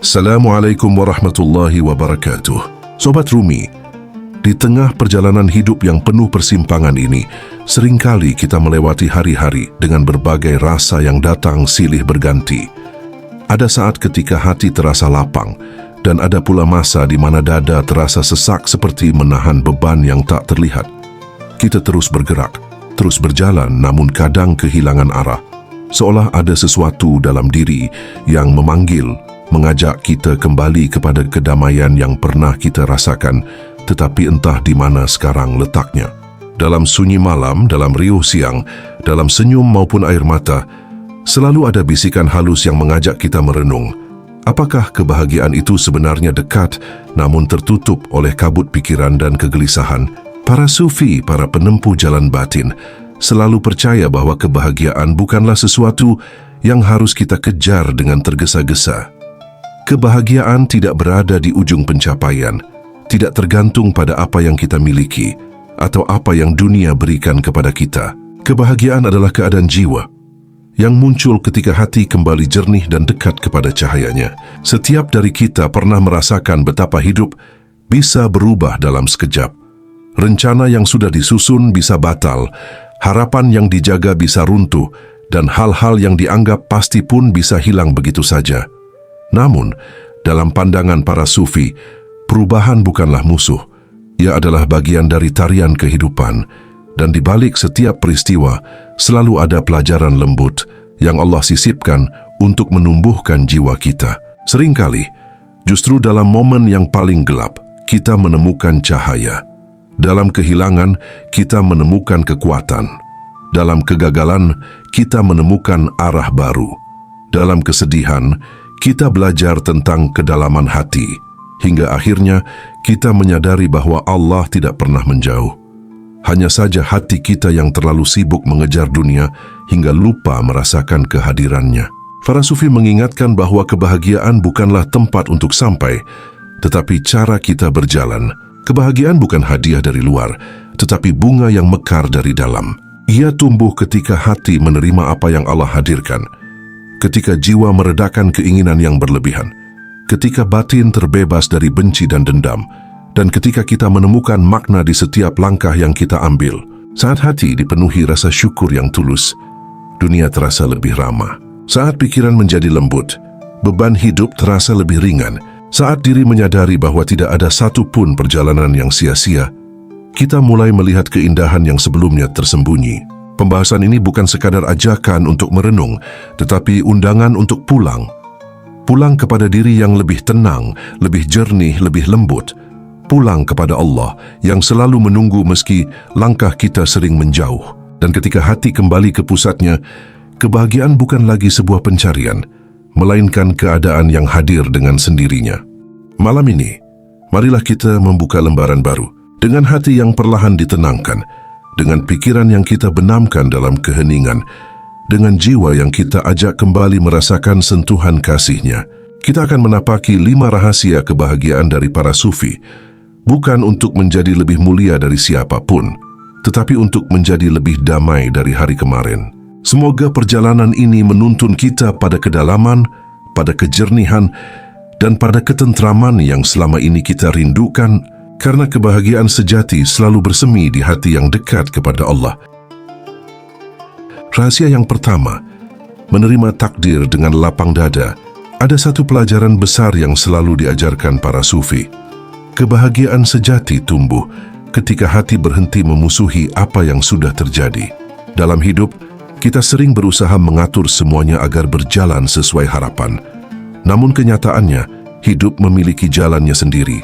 Assalamualaikum warahmatullahi wabarakatuh. Sobat Rumi, di tengah perjalanan hidup yang penuh persimpangan ini, seringkali kita melewati hari-hari dengan berbagai rasa yang datang silih berganti. Ada saat ketika hati terasa lapang, dan ada pula masa di mana dada terasa sesak seperti menahan beban yang tak terlihat. Kita terus bergerak, terus berjalan, namun kadang kehilangan arah. Seolah ada sesuatu dalam diri yang memanggil, mengajak kita kembali kepada kedamaian yang pernah kita rasakan, tetapi entah di mana sekarang letaknya. Dalam sunyi malam, dalam riuh siang, dalam senyum maupun air mata, selalu ada bisikan halus yang mengajak kita merenung. Apakah kebahagiaan itu sebenarnya dekat, namun tertutup oleh kabut pikiran dan kegelisahan? Para sufi, para penempuh jalan batin, selalu percaya bahwa kebahagiaan bukanlah sesuatu yang harus kita kejar dengan tergesa-gesa. Kebahagiaan tidak berada di ujung pencapaian, tidak tergantung pada apa yang kita miliki atau apa yang dunia berikan kepada kita. Kebahagiaan adalah keadaan jiwa yang muncul ketika hati kembali jernih dan dekat kepada cahayanya. Setiap dari kita pernah merasakan betapa hidup bisa berubah dalam sekejap. Rencana yang sudah disusun bisa batal, harapan yang dijaga bisa runtuh, dan hal-hal yang dianggap pasti pun bisa hilang begitu saja. Namun, dalam pandangan para sufi, perubahan bukanlah musuh. Ia adalah bagian dari tarian kehidupan, dan di balik setiap peristiwa selalu ada pelajaran lembut yang Allah sisipkan untuk menumbuhkan jiwa kita. Seringkali, justru dalam momen yang paling gelap, kita menemukan cahaya. Dalam kehilangan, kita menemukan kekuatan. Dalam kegagalan, kita menemukan arah baru. Dalam kesedihan, kita belajar tentang kedalaman hati, hingga akhirnya kita menyadari bahwa Allah tidak pernah menjauh. Hanya saja hati kita yang terlalu sibuk mengejar dunia hingga lupa merasakan kehadirannya. Para sufi mengingatkan bahwa kebahagiaan bukanlah tempat untuk sampai, tetapi cara kita berjalan. Kebahagiaan bukan hadiah dari luar, tetapi bunga yang mekar dari dalam. Ia tumbuh ketika hati menerima apa yang Allah hadirkan, ketika jiwa meredakan keinginan yang berlebihan, ketika batin terbebas dari benci dan dendam, dan ketika kita menemukan makna di setiap langkah yang kita ambil. Saat hati dipenuhi rasa syukur yang tulus, dunia terasa lebih ramah. Saat pikiran menjadi lembut, beban hidup terasa lebih ringan. Saat diri menyadari bahwa tidak ada satu pun perjalanan yang sia-sia, kita mulai melihat keindahan yang sebelumnya tersembunyi. Pembahasan ini bukan sekadar ajakan untuk merenung, tetapi undangan untuk pulang. Pulang kepada diri yang lebih tenang, lebih jernih, lebih lembut. Pulang kepada Allah yang selalu menunggu meski langkah kita sering menjauh. Dan ketika hati kembali ke pusatnya, kebahagiaan bukan lagi sebuah pencarian, melainkan keadaan yang hadir dengan sendirinya. Malam ini, marilah kita membuka lembaran baru dengan hati yang perlahan ditenangkan, dengan pikiran yang kita benamkan dalam keheningan, dengan jiwa yang kita ajak kembali merasakan sentuhan kasih-Nya. Kita akan menapaki 5 rahasia kebahagiaan dari para sufi, bukan untuk menjadi lebih mulia dari siapapun, tetapi untuk menjadi lebih damai dari hari kemarin. Semoga perjalanan ini menuntun kita pada kedalaman, pada kejernihan, dan pada ketentraman yang selama ini kita rindukan, karena kebahagiaan sejati selalu bersemi di hati yang dekat kepada Allah. Rahasia yang pertama, menerima takdir dengan lapang dada. Ada satu pelajaran besar yang selalu diajarkan para sufi. Kebahagiaan sejati tumbuh ketika hati berhenti memusuhi apa yang sudah terjadi. Dalam hidup, kita sering berusaha mengatur semuanya agar berjalan sesuai harapan. Namun kenyataannya, hidup memiliki jalannya sendiri.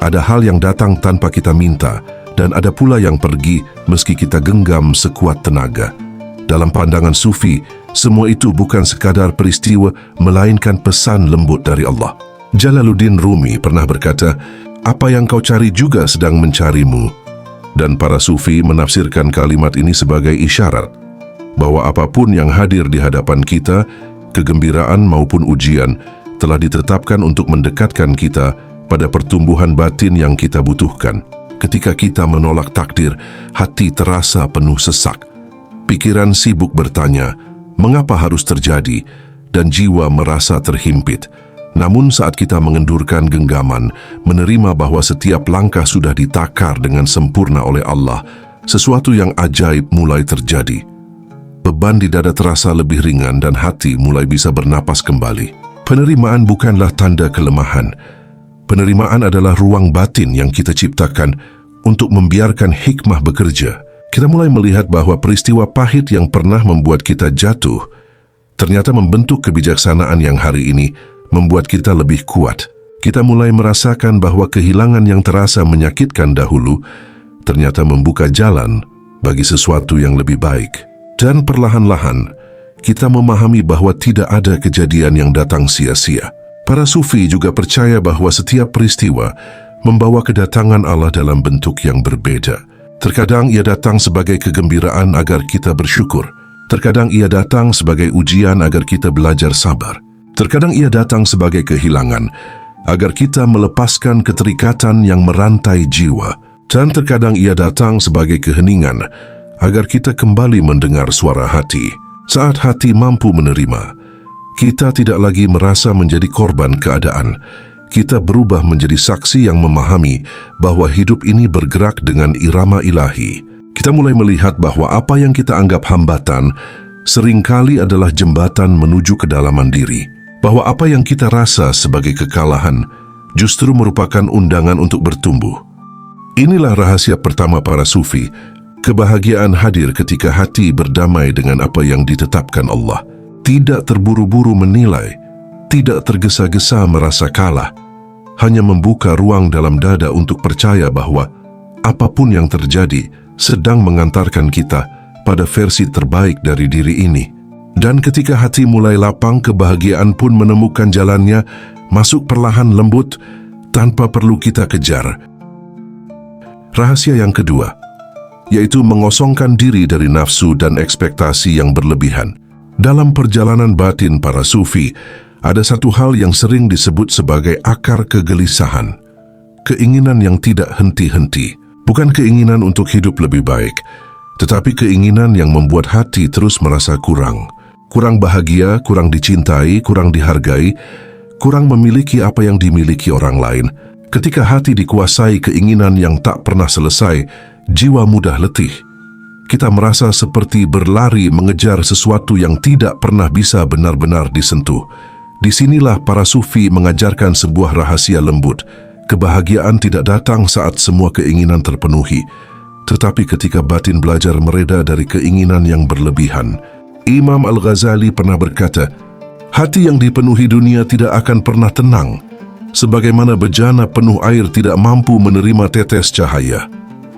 Ada hal yang datang tanpa kita minta, dan ada pula yang pergi meski kita genggam sekuat tenaga. Dalam pandangan sufi, semua itu bukan sekadar peristiwa, melainkan pesan lembut dari Allah. Jalaluddin Rumi pernah berkata, "Apa yang kau cari juga sedang mencarimu." Dan para sufi menafsirkan kalimat ini sebagai isyarat bahwa apapun yang hadir di hadapan kita, kegembiraan maupun ujian, telah ditetapkan untuk mendekatkan kita pada pertumbuhan batin yang kita butuhkan. Ketika kita menolak takdir, hati terasa penuh sesak. Pikiran sibuk bertanya, mengapa harus terjadi? Dan jiwa merasa terhimpit. Namun saat kita mengendurkan genggaman, menerima bahwa setiap langkah sudah ditakar dengan sempurna oleh Allah, sesuatu yang ajaib mulai terjadi. Beban di dada terasa lebih ringan dan hati mulai bisa bernapas kembali. Penerimaan bukanlah tanda kelemahan. Penerimaan adalah ruang batin yang kita ciptakan untuk membiarkan hikmah bekerja. Kita mulai melihat bahwa peristiwa pahit yang pernah membuat kita jatuh ternyata membentuk kebijaksanaan yang hari ini membuat kita lebih kuat. Kita mulai merasakan bahwa kehilangan yang terasa menyakitkan dahulu ternyata membuka jalan bagi sesuatu yang lebih baik. Dan perlahan-lahan, kita memahami bahwa tidak ada kejadian yang datang sia-sia. Para sufi juga percaya bahwa setiap peristiwa membawa kedatangan Allah dalam bentuk yang berbeda. Terkadang ia datang sebagai kegembiraan agar kita bersyukur. Terkadang ia datang sebagai ujian agar kita belajar sabar. Terkadang ia datang sebagai kehilangan agar kita melepaskan keterikatan yang merantai jiwa. Dan terkadang ia datang sebagai keheningan agar kita kembali mendengar suara hati. Saat hati mampu menerima, kita tidak lagi merasa menjadi korban keadaan. Kita berubah menjadi saksi yang memahami bahwa hidup ini bergerak dengan irama ilahi. Kita mulai melihat bahwa apa yang kita anggap hambatan seringkali adalah jembatan menuju kedalaman diri. Bahwa apa yang kita rasa sebagai kekalahan justru merupakan undangan untuk bertumbuh. Inilah rahasia pertama para sufi. Kebahagiaan hadir ketika hati berdamai dengan apa yang ditetapkan Allah. Tidak terburu-buru menilai, tidak tergesa-gesa merasa kalah, hanya membuka ruang dalam dada untuk percaya bahwa apapun yang terjadi sedang mengantarkan kita pada versi terbaik dari diri ini. Dan ketika hati mulai lapang, kebahagiaan pun menemukan jalannya, masuk perlahan lembut, tanpa perlu kita kejar. Rahasia yang kedua, yaitu mengosongkan diri dari nafsu dan ekspektasi yang berlebihan. Dalam perjalanan batin para sufi, ada satu hal yang sering disebut sebagai akar kegelisahan. Keinginan yang tidak henti-henti. Bukan keinginan untuk hidup lebih baik, tetapi keinginan yang membuat hati terus merasa kurang. Kurang bahagia, kurang dicintai, kurang dihargai, kurang memiliki apa yang dimiliki orang lain. Ketika hati dikuasai keinginan yang tak pernah selesai, jiwa mudah letih. Kita merasa seperti berlari mengejar sesuatu yang tidak pernah bisa benar-benar disentuh. Disinilah para sufi mengajarkan sebuah rahasia lembut. Kebahagiaan tidak datang saat semua keinginan terpenuhi, tetapi ketika batin belajar mereda dari keinginan yang berlebihan. Imam Al-Ghazali pernah berkata, hati yang dipenuhi dunia tidak akan pernah tenang, sebagaimana bejana penuh air tidak mampu menerima tetes cahaya.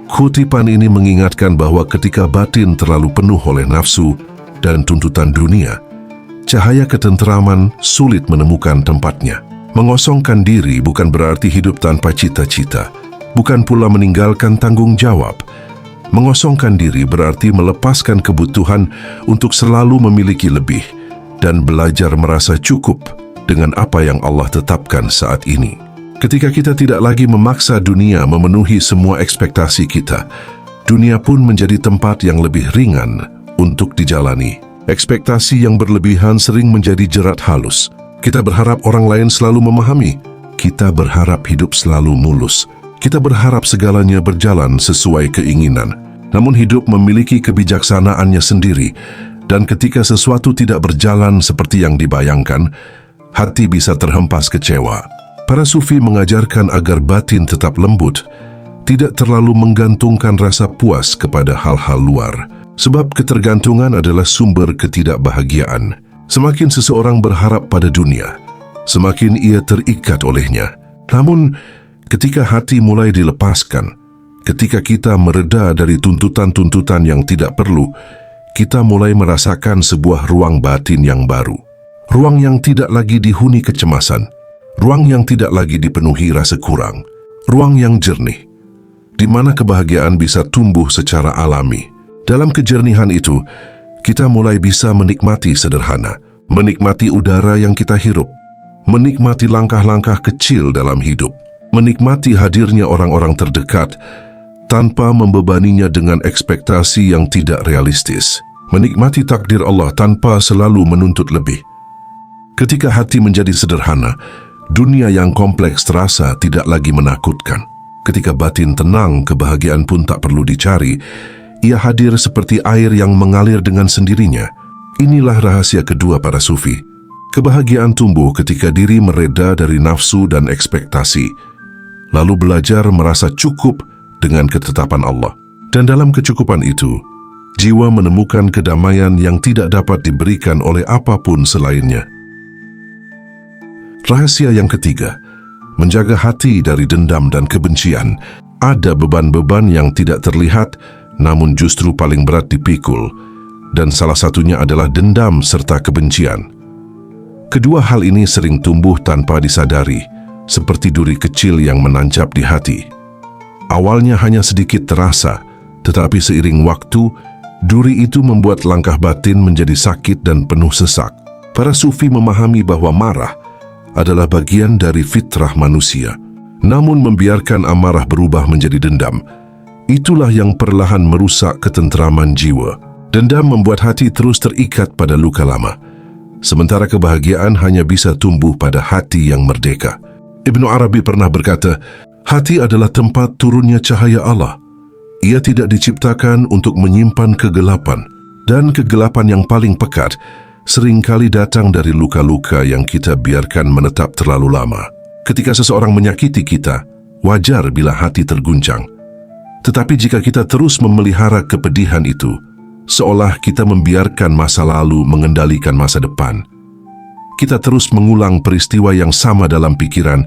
Kutipan ini mengingatkan bahwa ketika batin terlalu penuh oleh nafsu dan tuntutan dunia, cahaya ketentraman sulit menemukan tempatnya. Mengosongkan diri bukan berarti hidup tanpa cita-cita, bukan pula meninggalkan tanggung jawab. Mengosongkan diri berarti melepaskan kebutuhan untuk selalu memiliki lebih dan belajar merasa cukup dengan apa yang Allah tetapkan saat ini. Ketika kita tidak lagi memaksa dunia memenuhi semua ekspektasi kita, dunia pun menjadi tempat yang lebih ringan untuk dijalani. Ekspektasi yang berlebihan sering menjadi jerat halus. Kita berharap orang lain selalu memahami. Kita berharap hidup selalu mulus. Kita berharap segalanya berjalan sesuai keinginan. Namun hidup memiliki kebijaksanaannya sendiri, dan ketika sesuatu tidak berjalan seperti yang dibayangkan, hati bisa terhempas kecewa. Para sufi mengajarkan agar batin tetap lembut, tidak terlalu menggantungkan rasa puas kepada hal-hal luar. Sebab ketergantungan adalah sumber ketidakbahagiaan. Semakin seseorang berharap pada dunia, semakin ia terikat olehnya. Namun, ketika hati mulai dilepaskan, ketika kita mereda dari tuntutan-tuntutan yang tidak perlu, kita mulai merasakan sebuah ruang batin yang baru. Ruang yang tidak lagi dihuni kecemasan, ruang yang tidak lagi dipenuhi rasa kurang, ruang yang jernih, di mana kebahagiaan bisa tumbuh secara alami. Dalam kejernihan itu, kita mulai bisa menikmati sederhana, menikmati udara yang kita hirup, menikmati langkah-langkah kecil dalam hidup, menikmati hadirnya orang-orang terdekat tanpa membebaninya dengan ekspektasi yang tidak realistis, menikmati takdir Allah tanpa selalu menuntut lebih. Ketika hati menjadi sederhana, Dunia yang kompleks terasa tidak lagi menakutkan. Ketika batin tenang, kebahagiaan pun tak perlu dicari. Ia hadir seperti air yang mengalir dengan sendirinya. Inilah rahasia kedua para sufi. Kebahagiaan tumbuh ketika diri mereda dari nafsu dan ekspektasi, lalu belajar merasa cukup dengan ketetapan Allah. Dan dalam kecukupan itu, jiwa menemukan kedamaian yang tidak dapat diberikan oleh apapun selainnya. Rahasia yang ketiga, menjaga hati dari dendam dan kebencian. Ada beban-beban yang tidak terlihat, namun justru paling berat dipikul, dan salah satunya adalah dendam serta kebencian. Kedua hal ini sering tumbuh tanpa disadari, seperti duri kecil yang menancap di hati. Awalnya hanya sedikit terasa, tetapi seiring waktu, duri itu membuat langkah batin menjadi sakit dan penuh sesak. Para sufi memahami bahwa marah adalah bagian dari fitrah manusia. Namun membiarkan amarah berubah menjadi dendam, itulah yang perlahan merusak ketentraman jiwa. Dendam membuat hati terus terikat pada luka lama, sementara kebahagiaan hanya bisa tumbuh pada hati yang merdeka. Ibnu Arabi pernah berkata, hati adalah tempat turunnya cahaya Allah. Ia tidak diciptakan untuk menyimpan kegelapan, dan kegelapan yang paling pekat seringkali datang dari luka-luka yang kita biarkan menetap terlalu lama. Ketika seseorang menyakiti kita, wajar bila hati terguncang. Tetapi jika kita terus memelihara kepedihan itu, seolah kita membiarkan masa lalu mengendalikan masa depan. Kita terus mengulang peristiwa yang sama dalam pikiran,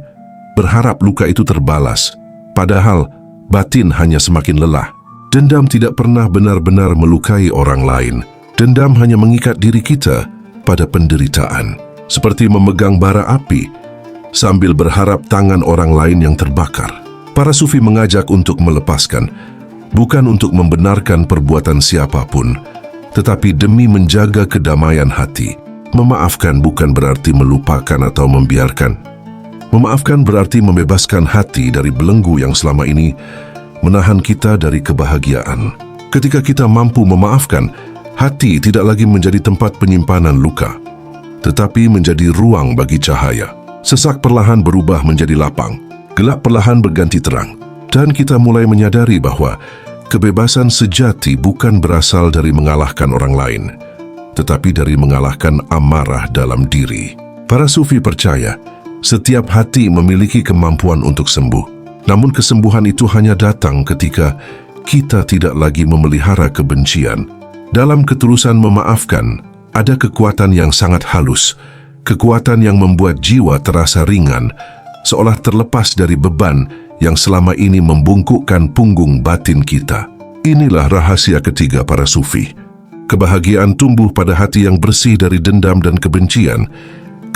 berharap luka itu terbalas, padahal batin hanya semakin lelah. Dendam tidak pernah benar-benar melukai orang lain. Dendam hanya mengikat diri kita pada penderitaan, seperti memegang bara api sambil berharap tangan orang lain yang terbakar. Para sufi mengajak untuk melepaskan, bukan untuk membenarkan perbuatan siapapun, tetapi demi menjaga kedamaian hati. Memaafkan bukan berarti melupakan atau membiarkan. Memaafkan berarti membebaskan hati dari belenggu yang selama ini menahan kita dari kebahagiaan. Ketika kita mampu memaafkan, hati tidak lagi menjadi tempat penyimpanan luka, tetapi menjadi ruang bagi cahaya. Sesak perlahan berubah menjadi lapang, gelap perlahan berganti terang, dan kita mulai menyadari bahwa kebebasan sejati bukan berasal dari mengalahkan orang lain, tetapi dari mengalahkan amarah dalam diri. Para sufi percaya, setiap hati memiliki kemampuan untuk sembuh. Namun kesembuhan itu hanya datang ketika kita tidak lagi memelihara kebencian. Dalam ketulusan memaafkan, ada kekuatan yang sangat halus, kekuatan yang membuat jiwa terasa ringan, seolah terlepas dari beban yang selama ini membungkukkan punggung batin kita. Inilah rahasia ketiga para sufi. Kebahagiaan tumbuh pada hati yang bersih dari dendam dan kebencian,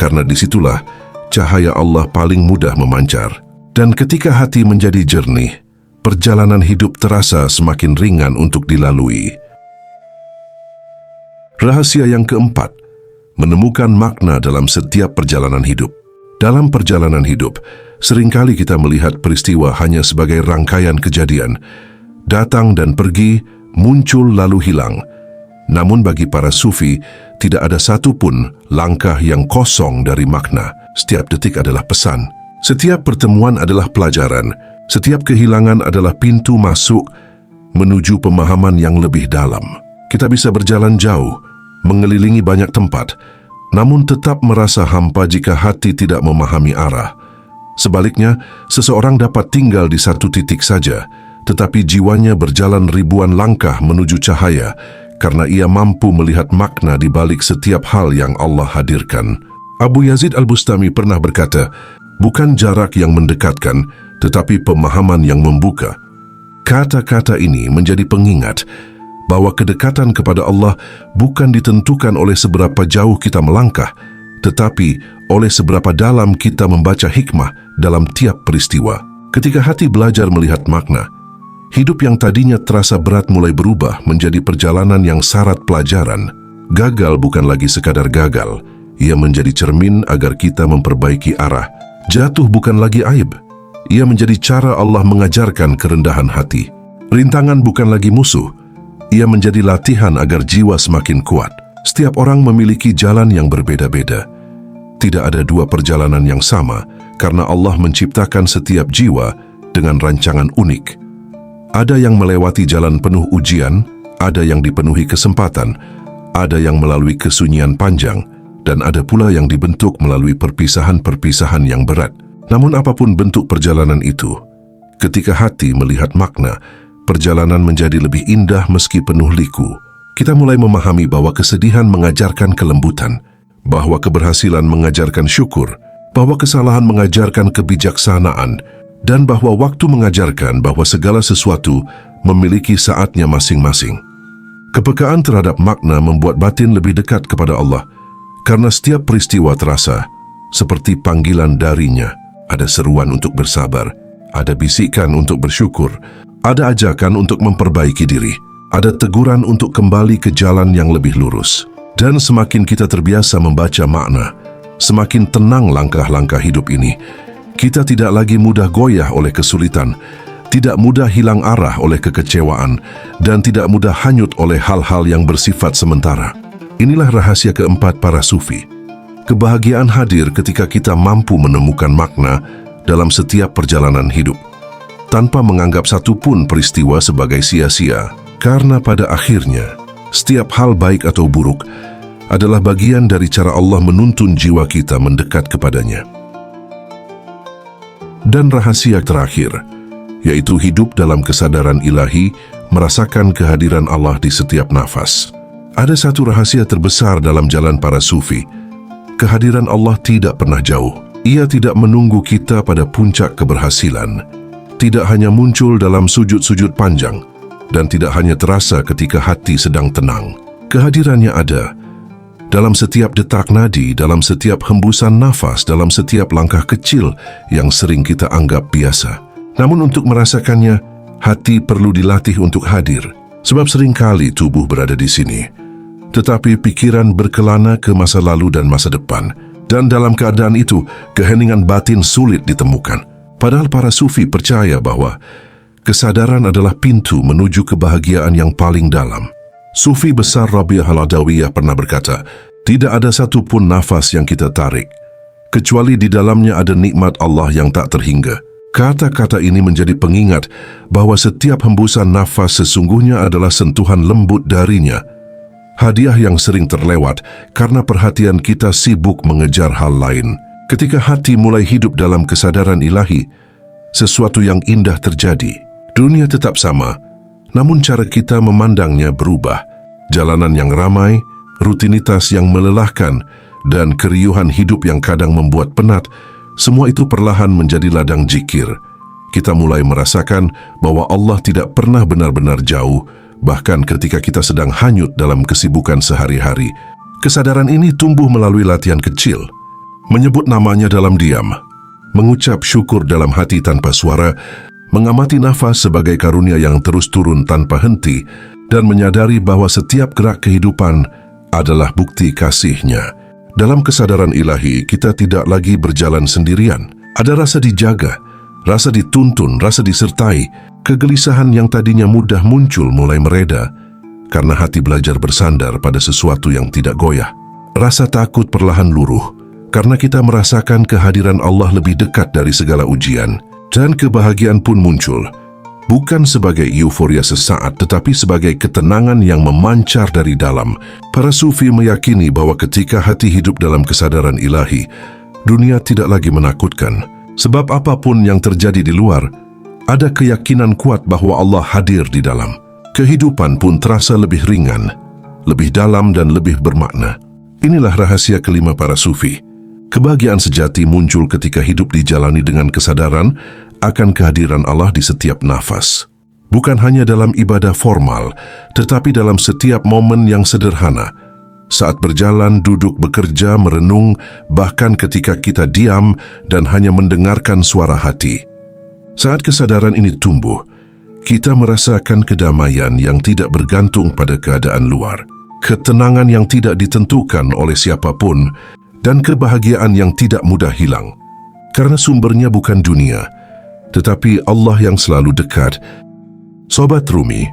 karena disitulah cahaya Allah paling mudah memancar. Dan ketika hati menjadi jernih, perjalanan hidup terasa semakin ringan untuk dilalui. Rahasia yang keempat, menemukan makna dalam setiap perjalanan hidup. Dalam perjalanan hidup, seringkali kita melihat peristiwa hanya sebagai rangkaian kejadian, datang dan pergi, muncul lalu hilang. Namun bagi para sufi, tidak ada satupun langkah yang kosong dari makna. Setiap detik adalah pesan. Setiap pertemuan adalah pelajaran. Setiap kehilangan adalah pintu masuk menuju pemahaman yang lebih dalam. Kita bisa berjalan jauh, mengelilingi banyak tempat, namun tetap merasa hampa jika hati tidak memahami arah. Sebaliknya, seseorang dapat tinggal di satu titik saja, tetapi jiwanya berjalan ribuan langkah menuju cahaya karena ia mampu melihat makna di balik setiap hal yang Allah hadirkan. Abu Yazid Al-Bustami pernah berkata, bukan jarak yang mendekatkan, tetapi pemahaman yang membuka. Kata-kata ini menjadi pengingat bahwa kedekatan kepada Allah bukan ditentukan oleh seberapa jauh kita melangkah, tetapi oleh seberapa dalam kita membaca hikmah dalam tiap peristiwa. Ketika hati belajar melihat makna, hidup yang tadinya terasa berat mulai berubah menjadi perjalanan yang syarat pelajaran. Gagal bukan lagi sekadar gagal, ia menjadi cermin agar kita memperbaiki arah. Jatuh bukan lagi aib, ia menjadi cara Allah mengajarkan kerendahan hati. Rintangan bukan lagi musuh, ia menjadi latihan agar jiwa semakin kuat. Setiap orang memiliki jalan yang berbeda-beda. Tidak ada dua perjalanan yang sama karena Allah menciptakan setiap jiwa dengan rancangan unik. Ada yang melewati jalan penuh ujian, ada yang dipenuhi kesempatan, ada yang melalui kesunyian panjang, dan ada pula yang dibentuk melalui perpisahan-perpisahan yang berat. Namun apapun bentuk perjalanan itu, ketika hati melihat makna, perjalanan menjadi lebih indah meski penuh liku. Kita mulai memahami bahwa kesedihan mengajarkan kelembutan, bahwa keberhasilan mengajarkan syukur, bahwa kesalahan mengajarkan kebijaksanaan, dan bahwa waktu mengajarkan bahwa segala sesuatu memiliki saatnya masing-masing. Kepekaan terhadap makna membuat batin lebih dekat kepada Allah, karena setiap peristiwa terasa seperti panggilan darinya. Ada seruan untuk bersabar, ada bisikan untuk bersyukur, ada ajakan untuk memperbaiki diri, ada teguran untuk kembali ke jalan yang lebih lurus. Dan semakin kita terbiasa membaca makna, semakin tenang langkah-langkah hidup ini. Kita tidak lagi mudah goyah oleh kesulitan, tidak mudah hilang arah oleh kekecewaan, dan tidak mudah hanyut oleh hal-hal yang bersifat sementara. Inilah rahasia keempat para sufi. Kebahagiaan hadir ketika kita mampu menemukan makna dalam setiap perjalanan hidup, tanpa menganggap satupun peristiwa sebagai sia-sia. Karena pada akhirnya, setiap hal baik atau buruk adalah bagian dari cara Allah menuntun jiwa kita mendekat kepadanya. Dan rahasia terakhir, yaitu hidup dalam kesadaran ilahi, merasakan kehadiran Allah di setiap nafas. Ada satu rahasia terbesar dalam jalan para sufi. Kehadiran Allah tidak pernah jauh. Ia tidak menunggu kita pada puncak keberhasilan. Tidak hanya muncul dalam sujud-sujud panjang, dan tidak hanya terasa ketika hati sedang tenang. Kehadirannya ada dalam setiap detak nadi, dalam setiap hembusan nafas, dalam setiap langkah kecil yang sering kita anggap biasa. Namun untuk merasakannya, hati perlu dilatih untuk hadir. Sebab seringkali tubuh berada di sini, tetapi pikiran berkelana ke masa lalu dan masa depan. Dan dalam keadaan itu, keheningan batin sulit ditemukan. Padahal para sufi percaya bahwa kesadaran adalah pintu menuju kebahagiaan yang paling dalam. Sufi besar Rabi'ah al-Adawiyah pernah berkata, tidak ada satupun nafas yang kita tarik, kecuali di dalamnya ada nikmat Allah yang tak terhingga. Kata-kata ini menjadi pengingat bahwa setiap hembusan nafas sesungguhnya adalah sentuhan lembut darinya. Hadiah yang sering terlewat karena perhatian kita sibuk mengejar hal lain. Ketika hati mulai hidup dalam kesadaran ilahi, sesuatu yang indah terjadi. Dunia tetap sama, namun cara kita memandangnya berubah. Jalanan yang ramai, rutinitas yang melelahkan, dan keriuhan hidup yang kadang membuat penat, semua itu perlahan menjadi ladang zikir. Kita mulai merasakan bahwa Allah tidak pernah benar-benar jauh, bahkan ketika kita sedang hanyut dalam kesibukan sehari-hari. Kesadaran ini tumbuh melalui latihan kecil, menyebut namanya dalam diam, mengucap syukur dalam hati tanpa suara, mengamati nafas sebagai karunia yang terus turun tanpa henti, dan menyadari bahwa setiap gerak kehidupan adalah bukti kasih-Nya. Dalam kesadaran ilahi, kita tidak lagi berjalan sendirian. Ada rasa dijaga, rasa dituntun, rasa disertai. Kegelisahan yang tadinya mudah muncul mulai mereda, karena hati belajar bersandar pada sesuatu yang tidak goyah. Rasa takut perlahan luruh, karena kita merasakan kehadiran Allah lebih dekat dari segala ujian. Dan kebahagiaan pun muncul, bukan sebagai euforia sesaat, tetapi sebagai ketenangan yang memancar dari dalam. Para sufi meyakini bahwa ketika hati hidup dalam kesadaran ilahi, dunia tidak lagi menakutkan. Sebab apapun yang terjadi di luar, ada keyakinan kuat bahwa Allah hadir di dalam. Kehidupan pun terasa lebih ringan, lebih dalam dan lebih bermakna. Inilah rahasia kelima para sufi. Kebahagiaan sejati muncul ketika hidup dijalani dengan kesadaran akan kehadiran Allah di setiap nafas. Bukan hanya dalam ibadah formal, tetapi dalam setiap momen yang sederhana. Saat berjalan, duduk, bekerja, merenung, bahkan ketika kita diam dan hanya mendengarkan suara hati. Saat kesadaran ini tumbuh, kita merasakan kedamaian yang tidak bergantung pada keadaan luar, ketenangan yang tidak ditentukan oleh siapapun, dan kebahagiaan yang tidak mudah hilang. Karena sumbernya bukan dunia, tetapi Allah yang selalu dekat. Sobat Rumi,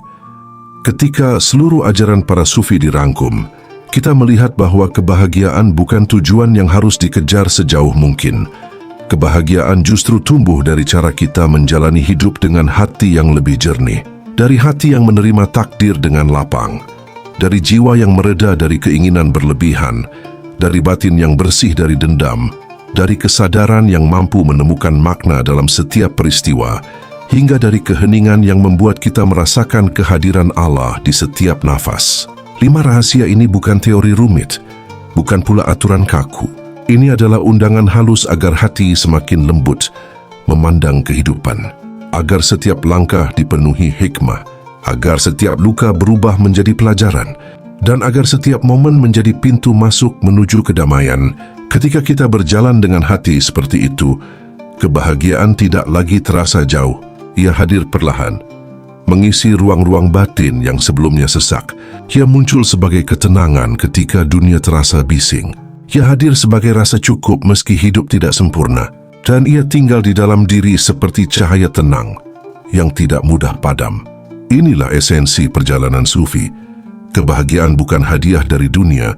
ketika seluruh ajaran para sufi dirangkum, kita melihat bahwa kebahagiaan bukan tujuan yang harus dikejar sejauh mungkin. Kebahagiaan justru tumbuh dari cara kita menjalani hidup dengan hati yang lebih jernih, dari hati yang menerima takdir dengan lapang, dari jiwa yang mereda dari keinginan berlebihan, dari batin yang bersih dari dendam, dari kesadaran yang mampu menemukan makna dalam setiap peristiwa, hingga dari keheningan yang membuat kita merasakan kehadiran Allah di setiap nafas. 5 rahasia ini bukan teori rumit, bukan pula aturan kaku. Ini adalah undangan halus agar hati semakin lembut memandang kehidupan, agar setiap langkah dipenuhi hikmah, agar setiap luka berubah menjadi pelajaran, dan agar setiap momen menjadi pintu masuk menuju kedamaian. Ketika kita berjalan dengan hati seperti itu, kebahagiaan tidak lagi terasa jauh. Ia hadir perlahan, mengisi ruang-ruang batin yang sebelumnya sesak. Ia muncul sebagai ketenangan ketika dunia terasa bising. Ia hadir sebagai rasa cukup meski hidup tidak sempurna. Dan ia tinggal di dalam diri seperti cahaya tenang yang tidak mudah padam. Inilah esensi perjalanan sufi. Kebahagiaan bukan hadiah dari dunia,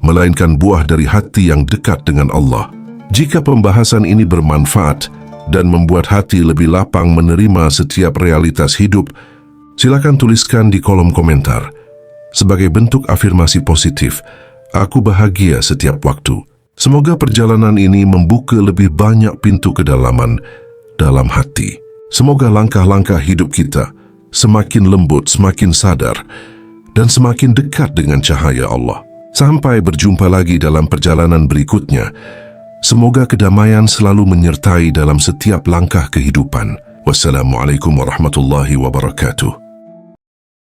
melainkan buah dari hati yang dekat dengan Allah. Jika pembahasan ini bermanfaat dan membuat hati lebih lapang menerima setiap realitas hidup, silakan tuliskan di kolom komentar. Sebagai bentuk afirmasi positif, aku bahagia setiap waktu. Semoga perjalanan ini membuka lebih banyak pintu kedalaman dalam hati. Semoga langkah-langkah hidup kita semakin lembut, semakin sadar, dan semakin dekat dengan cahaya Allah. Sampai berjumpa lagi dalam perjalanan berikutnya. Semoga kedamaian selalu menyertai dalam setiap langkah kehidupan. Wassalamualaikum warahmatullahi wabarakatuh.